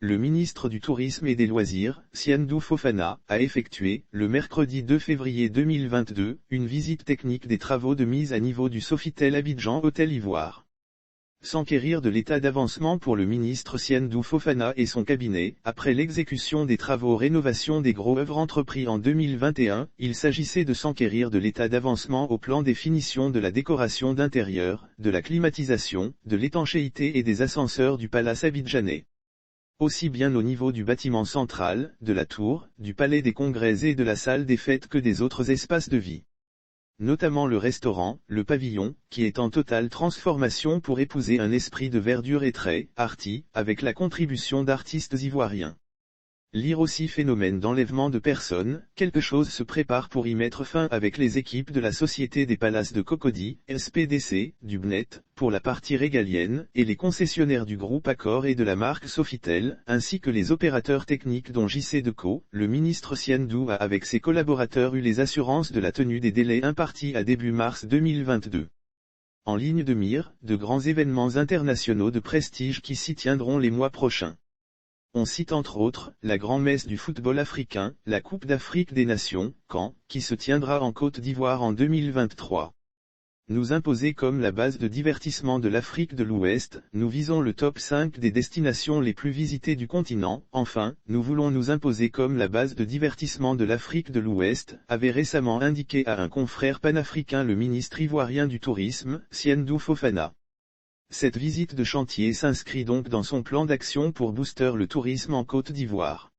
Le ministre du Tourisme et des Loisirs, Siandou Fofana, a effectué, le mercredi 2 février 2022, une visite technique des travaux de mise à niveau du Sofitel Abidjan Hôtel Ivoire. S'enquérir de l'état d'avancement pour le ministre Siandou Fofana et son cabinet, après l'exécution des travaux rénovation des gros œuvres entrepris en 2021, il s'agissait de s'enquérir de l'état d'avancement au plan des finitions de la décoration d'intérieur, de la climatisation, de l'étanchéité et des ascenseurs du palace abidjanais. Aussi bien au niveau du bâtiment central, de la tour, du palais des congrès et de la salle des fêtes que des autres espaces de vie. Notamment le restaurant, le pavillon, qui est en totale transformation pour épouser un esprit de verdure et très arty, avec la contribution d'artistes ivoiriens. Lire aussi phénomène d'enlèvement de personnes, quelque chose se prépare pour y mettre fin avec les équipes de la Société des Palaces de Cocody, SPDC, du BNET, pour la partie régalienne, et les concessionnaires du groupe Accor et de la marque Sofitel, ainsi que les opérateurs techniques dont JC Deco, le ministre Siandou a avec ses collaborateurs eu les assurances de la tenue des délais impartis à début mars 2022. En ligne de mire, de grands événements internationaux de prestige qui s'y tiendront les mois prochains. On cite entre autres, la grand-messe du football africain, la Coupe d'Afrique des Nations, CAN, qui se tiendra en Côte d'Ivoire en 2023. Nous imposer comme la base de divertissement de l'Afrique de l'Ouest, nous visons le top 5 des destinations les plus visitées du continent, enfin, nous voulons nous imposer comme la base de divertissement de l'Afrique de l'Ouest, avait récemment indiqué à un confrère panafricain le ministre ivoirien du Tourisme, Siandou Fofana. Cette visite de chantier s'inscrit donc dans son plan d'action pour booster le tourisme en Côte d'Ivoire.